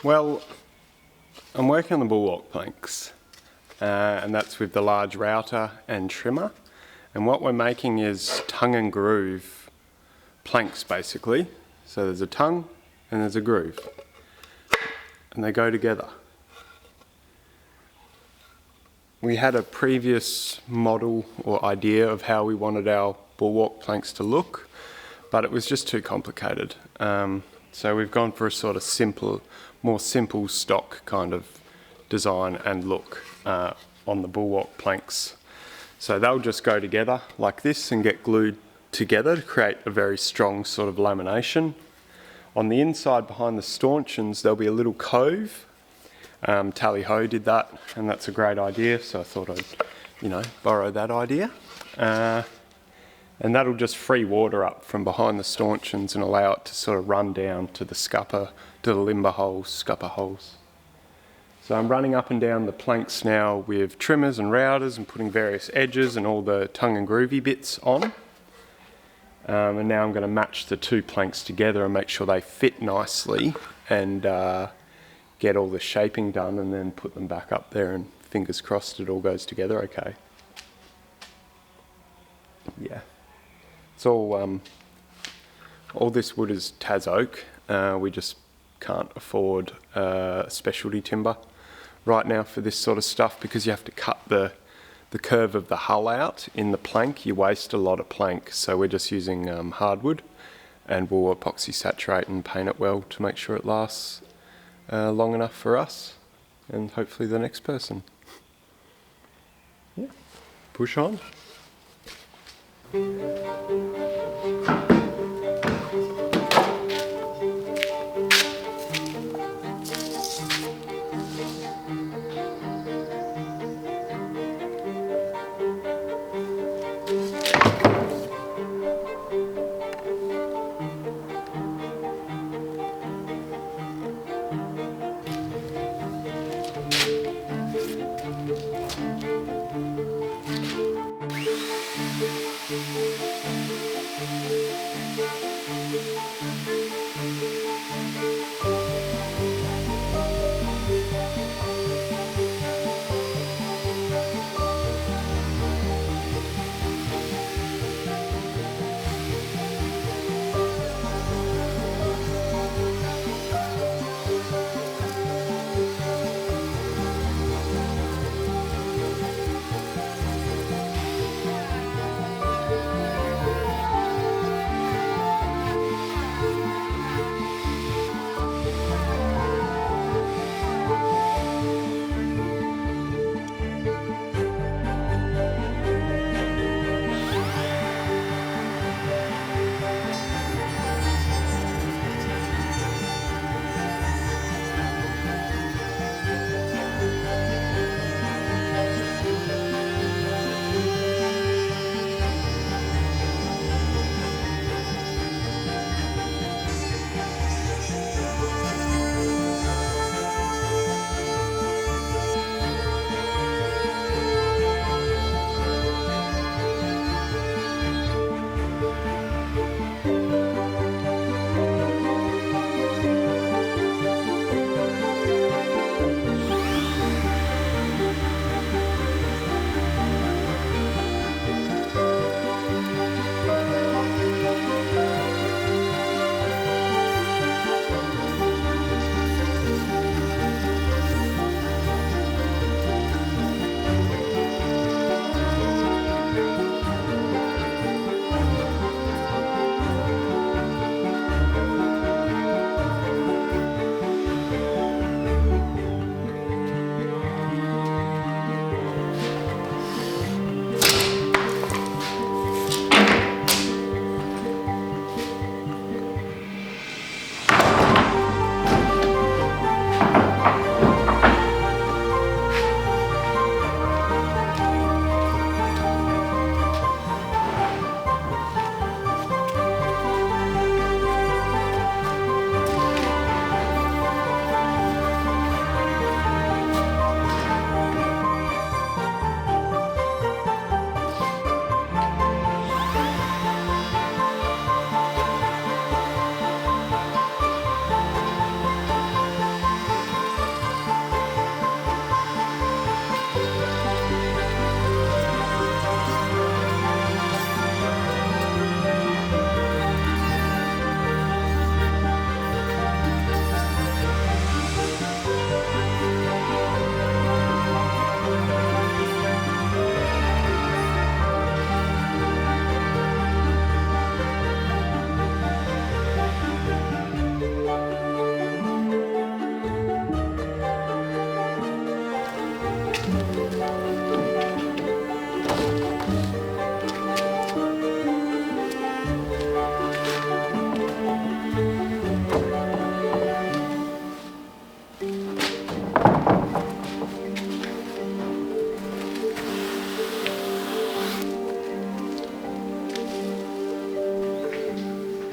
Well, I'm working on the bulwark planks, and that's with the large router and trimmer. And what we're making is tongue and groove planks, basically. So there's a tongue and there's a groove, and they go together. We had a previous model or idea of how we wanted our bulwark planks to look, but it was just too complicated. So we've gone for a sort of more simple stock kind of design and look on the bulwark planks. So they'll just go together like this and get glued together to create a very strong sort of lamination. On the inside behind the stanchions there'll be a little cove. Tally Ho did that, and that's a great idea, so I thought I'd borrow that idea. And that'll just free water up from behind the stanchions and allow it to sort of run down to the scupper, to the limber holes, scupper holes. So I'm running up and down the planks now with trimmers and routers and putting various edges and all the tongue and groovy bits on. And now I'm going to match the two planks together and make sure they fit nicely and get all the shaping done, and then put them back up there, and fingers crossed it all goes together okay. Yeah. It's all this wood is Tas oak. We just can't afford specialty timber right now for this sort of stuff, because you have to cut the curve of the hull out in the plank. You waste a lot of plank, so we're just using hardwood, and we'll epoxy saturate and paint it well to make sure it lasts long enough for us and hopefully the next person. Yeah. Push on.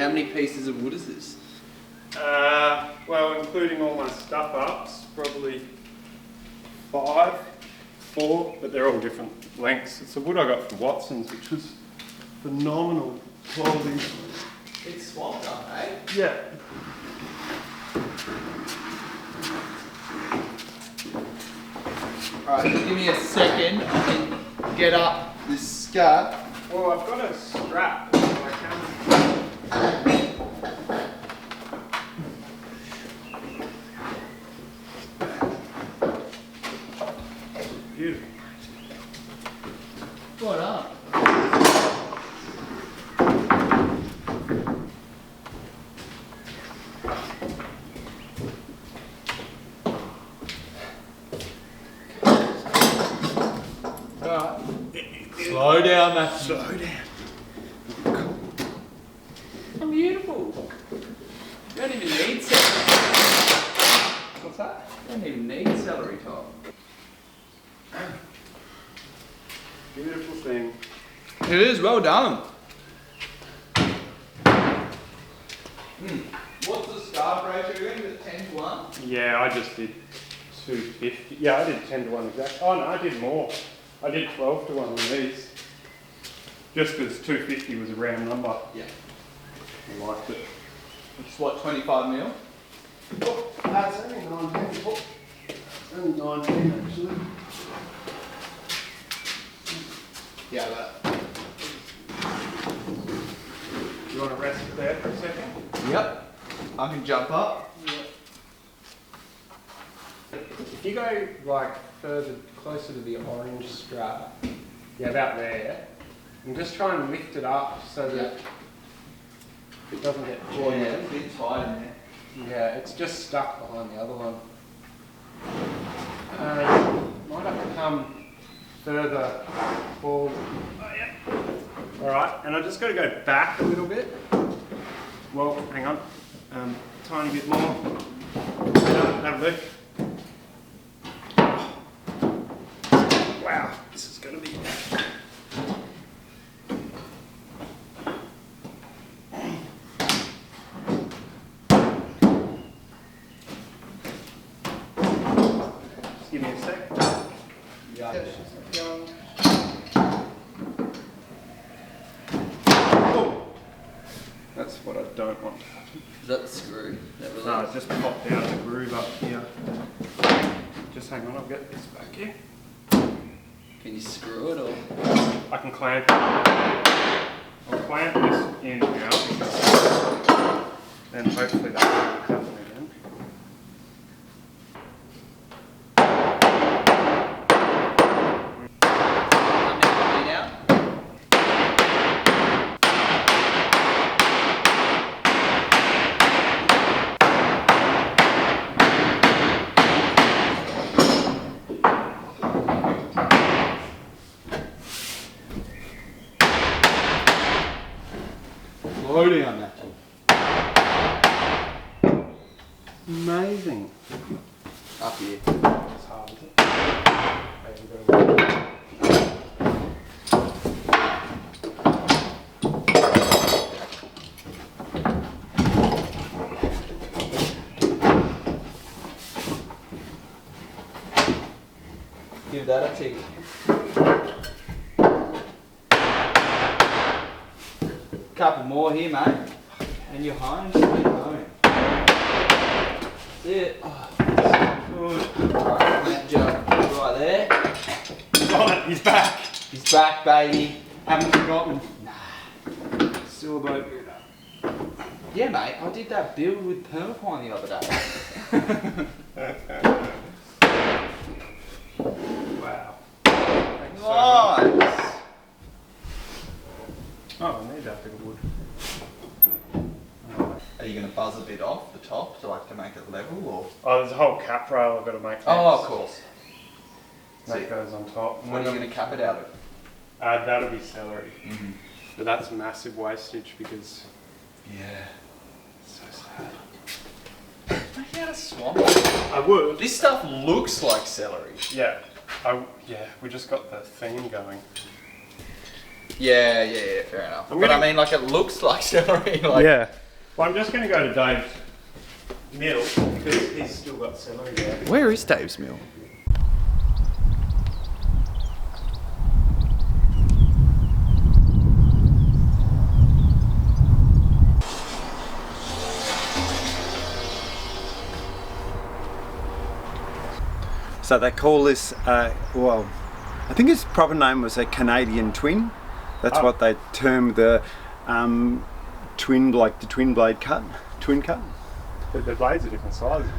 How many pieces of wood is this? Well, including all my stuff ups, probably 5, 4, but they're all different lengths. It's the wood I got from Watson's, which was phenomenal quality. It's swamped up, eh? Yeah. Alright, just give me a second. I can get up this scarf. Well, I've got a strap, so I can. Beautiful. What up? Slow down, Matthew. Slow down. How beautiful. You don't even need celery. What's that? You don't even need Celerytop. Beautiful thing. It is, well done. What's the scarf ratio again? Is it 10 to 1? Yeah, I just did 250. Yeah, I did 10 to 1 exactly. Oh no, I did more. I did 12 to 1 on these. Just because 250 was a round number. Yeah. I liked it. It's what, 25 mil? Oh, that's only 19. Oh, only 19 actually. Yeah, that. You want to rest there for a second? Yep. I can jump up. If you go like further, closer to the orange strap, yeah, about there, and just try and lift it up so that it doesn't get Yeah, jointed. it's a bit tight in there. Yeah, it's just stuck behind the other one. Might have to come further forward. Oh, yeah. Alright, and I just got to go back a little bit. Well, hang on. Tiny bit more. That'll do. Wow, this is going to be... Just give me a sec. Yeah. Oh, that's what I don't want to happen. Is that the screw? That really No, it just popped out of the groove up here. Just hang on, I'll get this back here. Can you screw it or? I can clamp it. I'll clamp this in now because then hopefully that won't happen again. Slow down, Matthew. Amazing. Up here. It's hard, is it? Maybe we've got to work. Give that a tick. Couple more here, mate. And you're home, sweet home. That's it. Oh, good. Alright, plant jug right there. He's on it, he's back. He's back, baby. Haven't forgotten. Nah. Still a boat builder. Yeah, mate. I did that build with permapine the other day. Wow. Thanks so much. Nice. Oh, I need that bit of wood. Are you going to buzz a bit off the top to make it level, or? Oh, there's a whole cap rail I've got to make. Oh, of course. That goes on top. What are you going to cap it out of? That'll be celery. Mm-hmm. But that's massive wastage because Yeah. it's so sad. Make it out of swamp. I would. This stuff looks like celery. Yeah. Yeah, we just got the theme going. Yeah, fair enough. But I mean, like, it looks like celery. Like, Yeah. Well, I'm just going to go to Dave's mill because he's still got celery there. where is Dave's mill? So they call this, well, I think its proper name was a Canadian twin. That's what they term the twin, like the twin blade cut, twin cut. But the blades are different sizes.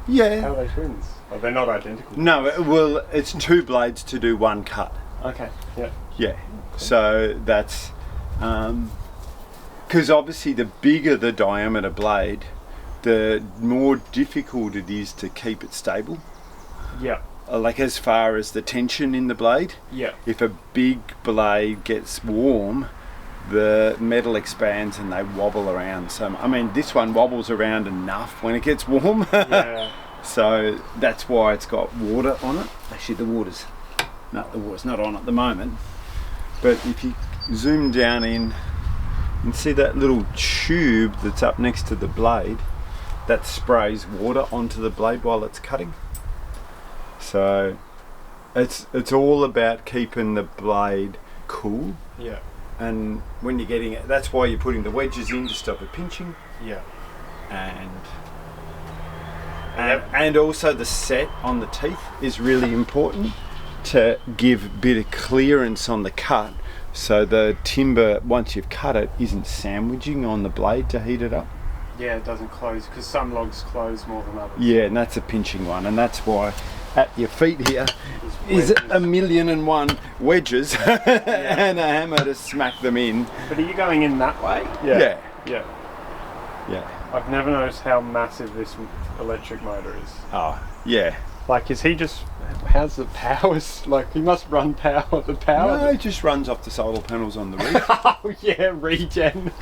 Yeah. How are they twins? Oh, they're not identical. No, well, it's two blades to do one cut. Okay, yeah. Yeah. So that's, because obviously the bigger the diameter blade, the more difficult it is to keep it stable. Yeah. Like as far as the tension in the blade. Yeah. If a big blade gets warm, the metal expands and they wobble around. So I mean, this one wobbles around enough when it gets warm. Yeah. So that's why it's got water on it. Actually, the water's not on at the moment. But if you zoom down in and see that little tube that's up next to the blade, that sprays water onto the blade while it's cutting. So it's all about keeping the blade cool. Yeah. And when you're getting it, that's why you're putting the wedges in to stop it pinching. Yeah. And also the set on the teeth is really important to give a bit of clearance on the cut, so the timber, once you've cut it, isn't sandwiching on the blade to heat it up. Yeah, it doesn't close because some logs close more than others. Yeah, and that's a pinching one, and that's why at your feet here is 1,000,001 wedges and a hammer to smack them in. But are you going in that way? Yeah. Yeah. Yeah. I've never noticed how massive this electric motor is. Oh, yeah. Like, is he just... How's the power? Like, he must run power. The power... No, it just runs off the solar panels on the roof. Oh, yeah, regen.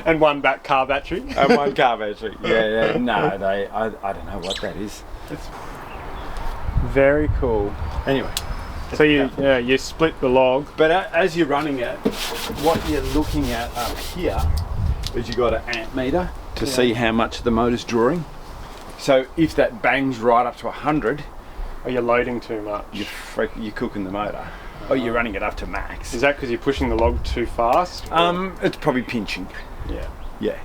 And one car battery. And one car battery. Yeah. No, I don't know what that is. It's very cool. Anyway. So you split the log. But as you're running it, what you're looking at up here is you've got an amp meter to see how much the motor's drawing. So if that bangs right up to 100, Are you loading too much? you're cooking the motor. Or you're running it up to max. Is that because you're pushing the log too fast? It's probably pinching. Yeah. Yeah.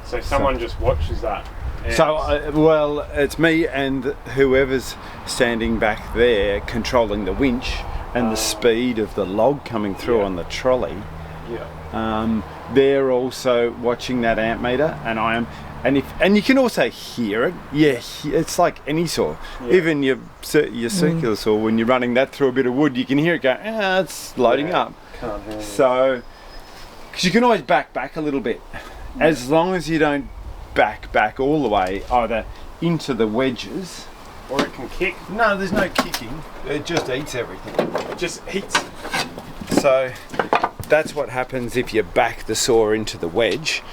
So someone just watches that. So, well, it's me and whoever's standing back there controlling the winch and the speed of the log coming through on the trolley. Yeah. They're also watching that amp meter, and I am. And you can also hear it. Yeah, it's like any saw. Yeah. Even your circular saw, when you're running that through a bit of wood, you can hear it go, it's loading up. Can't hear it. So, because you can always back a little bit. As long as you don't back all the way, either into the wedges. Or it can kick. No, there's no kicking. It just eats everything. It just eats. So, that's what happens if you back the saw into the wedge.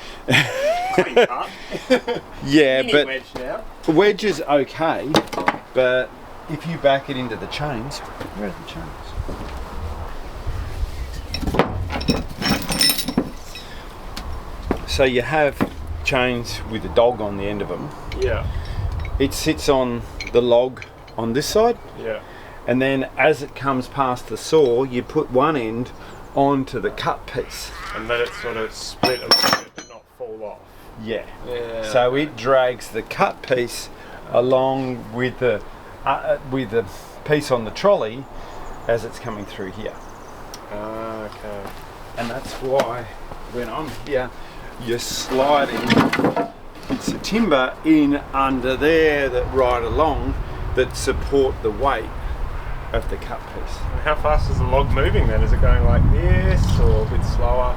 Yeah, but wedge now. the wedge is okay, but if you back it into the chains, where are the chains? So you have chains with a dog on the end of them. Yeah. It sits on the log on this side. Yeah. And then as it comes past the saw, you put one end onto the cut piece. And let it sort of split a little bit but not fall off. Yeah. Yeah. So it drags the cut piece along with the piece on the trolley as it's coming through here. Okay. And that's why when I'm here, you're sliding bits of timber in under there that ride along that support the weight of the cut piece. And how fast is the log moving then? Is it going like this or a bit slower?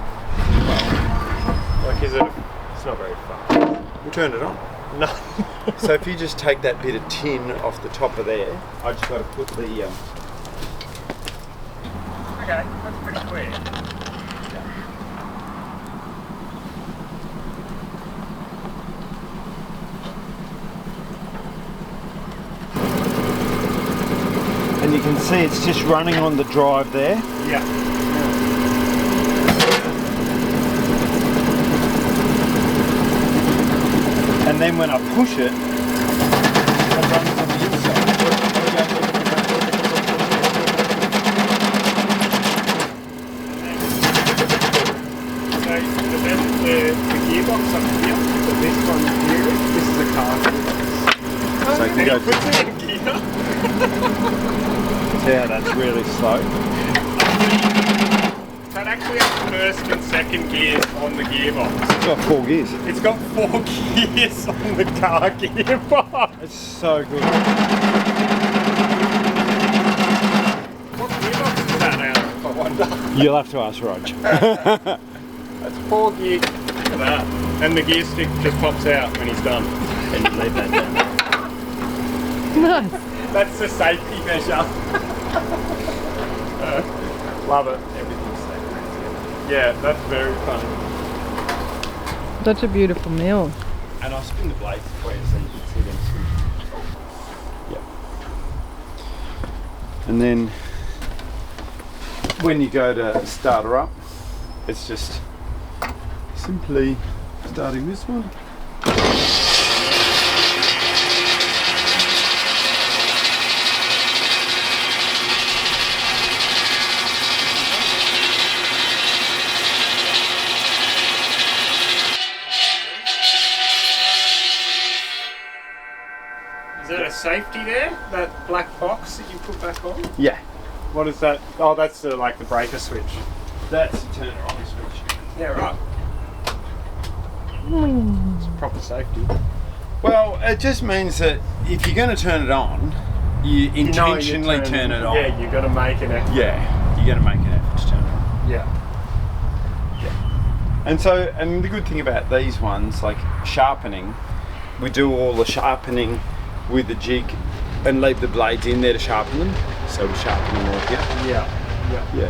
Like is it? It's not very fast. We'll turn it on. No. So if you just take that bit of tin off the top of there, I just got to put the Okay, that's pretty quick. and you can see it's just running on the drive there. Yeah. And then when I push it, it runs on the inside. So the gearbox up here, so this one here, this is a car gearbox. So it can And go he puts it in gear. yeah, that's really slow. So it actually has first and second gears on the gearbox. It's got 4 gears. It's got 4 gears on the car gearbox. It's so good. What gearbox is that out of, I wonder? You'll have to ask Rog. That's 4 gears. Look at that. And the gear stick just pops out when he's done. And you leave that down. Nice. That's the safety measure. Love it. Everything's safe. Yeah, that's very funny. Such a beautiful mill. And I'll spin the blades for you so you can see them spin. Yeah. And then when you go to start her up, it's just simply starting this one. Is there a safety there? That black box that you put back on? Yeah. What is that? Oh, that's the, like the breaker switch. That's the turn it on switch. Yeah, right. It's proper safety. Well, it just means that if you're going to turn it on, you intentionally turn it on. Yeah, you've got to make an effort. Yeah, you're going to make an effort to turn it on. Yeah. And so, and the good thing about these ones, like sharpening, we do all the sharpening with the jig and leave the blades in there to sharpen them. So we sharpen them all here. Yeah. Yeah.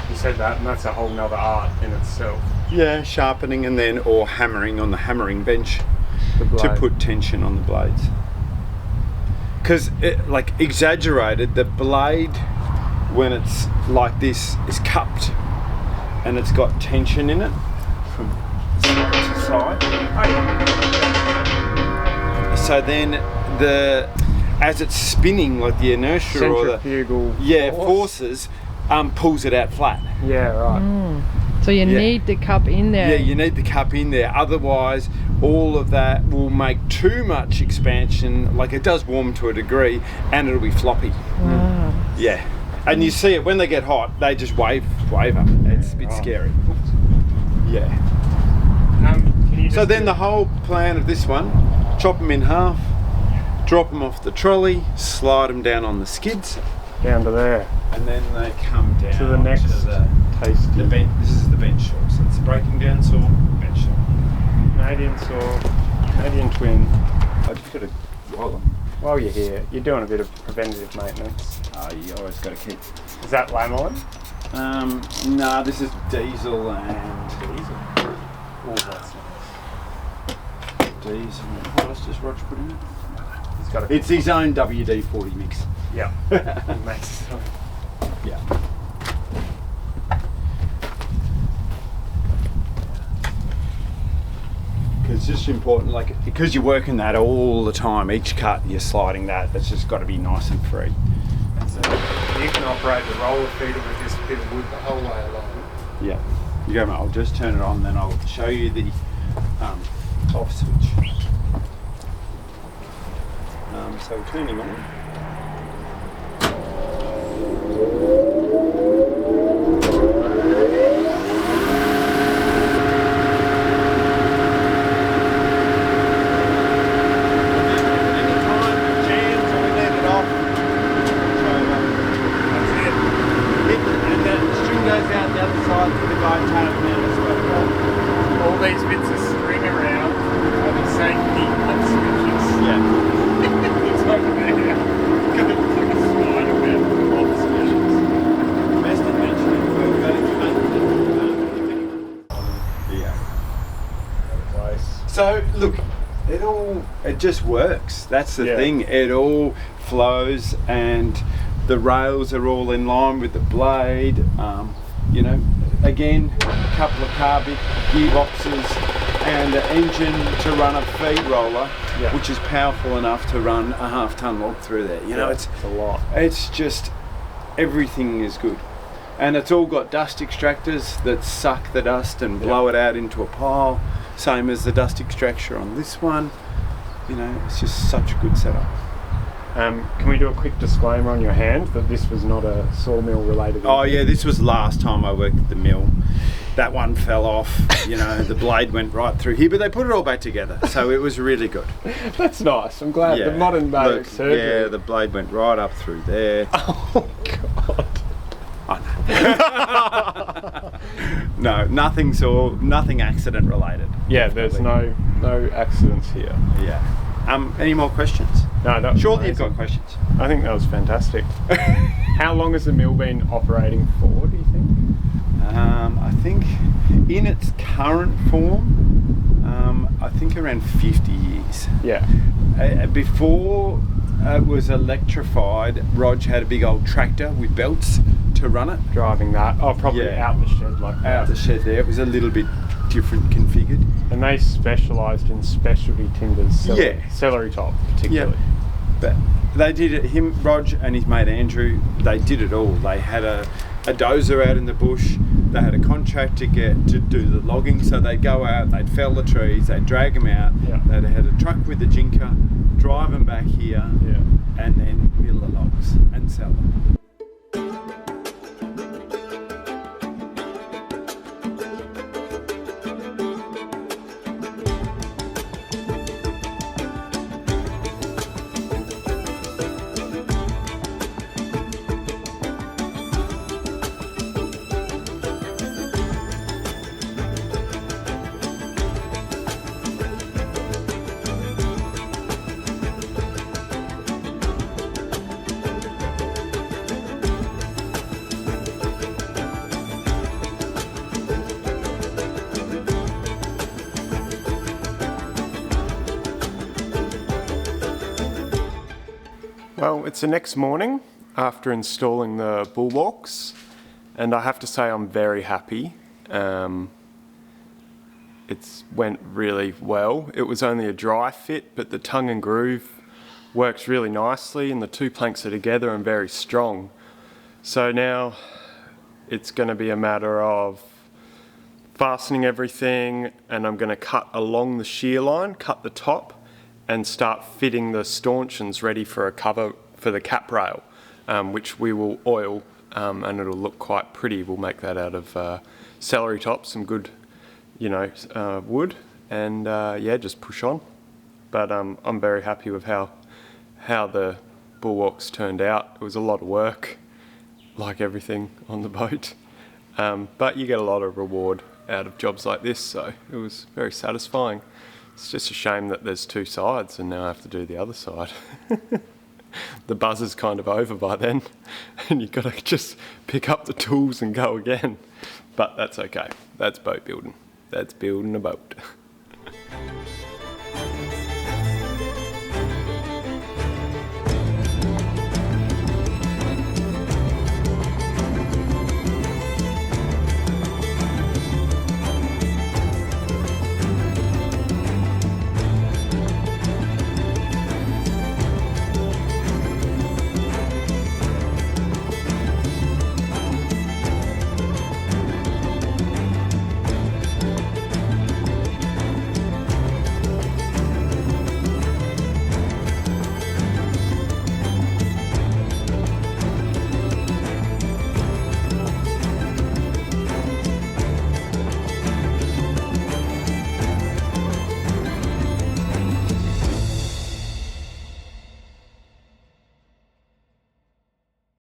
You said that, and that's a whole nother art in itself. Yeah, sharpening and then, or hammering on the hammering bench The blade. to put tension on the blades. Because, like exaggerated, the blade, when it's like this, is cupped and it's got tension in it from side to side. Oh, yeah. So then as it's spinning, like the inertia or the Centrifugal forces pulls it out flat. Yeah, right. So you Yeah. need the cup in there. Yeah, you need the cup in there, otherwise all of that will make too much expansion. Like it does warm to a degree and it'll be floppy. Wow. Yeah, and you see it when they get hot, they just waver. It's a bit scary. Yeah. Can you So just then the whole plan of this one, chop them in half, drop them off the trolley, slide them down on the skids, down to there. and then they come down To the next tasty. the bench. This is the bench saw, so it's a breaking down saw, bench saw. Canadian saw, Canadian twin. I just got to roll them. While you're here, you're doing a bit of preventative maintenance. You always got to keep. Is that lamellin? Nah, this is diesel and Diesel. Oh, that's nice. diesel. What else does Roger put in it? He's got a... It's his own WD-40 mix. Yeah. He makes it. Yeah. Because it's just important, like, because you're working that all the time, each cut you're sliding that, it's just got to be nice and free. So you can operate the roller feeder with this bit of wood the whole way along. Yeah. You go, mate, I'll just turn it on, then I'll show you the off switch. So turning on. All these bits of string around are the safety and switches. Yeah. It's over there. Got a slide about all the switches. Best invention yeah. So look, it just works. That's the Yeah. thing. It all flows, and The rails are all in line with the blade. You know, again, a couple of carbon gearboxes and an engine to run a feed roller, which is powerful enough to run a half-ton log through there. You know, it's a lot. It's just, everything is good. And it's all got dust extractors that suck the dust and blow it out into a pile, same as the dust extractor on this one. You know, it's just such a good setup. Can we do a quick disclaimer on your hand that this was not a sawmill related? Oh yeah, this was last time I worked at the mill. That one fell off, you know, the blade went right through here, but they put it all back together, so it was really good. That's nice. I'm glad. The modern day surgery. Yeah, the blade went right up through there. Oh God. No, nothing accident related. Yeah, there's no accidents here. Yeah. Any more questions? No, that was Surely amazing. you've got questions. I think that was fantastic. How long has the mill been operating for, do you think? I think in its current form, I think around 50 years. Yeah. Before it was electrified, Rog had a big old tractor with belts to run it. Driving that. Oh, probably out in the shed like that. Out the shed there. It was a little bit different configured. And they specialised in specialty timbers. Celerytop particularly. Yeah. But they did it, Rog and his mate Andrew, they did it all. They had a dozer out in the bush. They had a contract to do the logging, so they'd go out, they'd fell the trees, they'd drag them out. Yeah. They'd had a truck with the jinker, drive them back here, and then mill the logs and sell them. Well, it's the next morning after installing the bulwarks, and I have to say I'm very happy. It's went really well. It was only a dry fit, but the tongue and groove works really nicely, and the two planks are together and very strong. So now it's going to be a matter of fastening everything, and I'm going to cut along the shear line, cut the top, and start fitting the stanchions ready for a cover for the cap rail, which we will oil, and it'll look quite pretty. We'll make that out of Celerytop, some good, wood, and just push on. But I'm very happy with how the bulwarks turned out. It was a lot of work, like everything on the boat, but you get a lot of reward out of jobs like this, so it was very satisfying. It's just a shame that there's two sides and now I have to do the other side. The buzz is kind of over by then and you've got to just pick up the tools and go again. But that's okay. That's boat building. That's building a boat.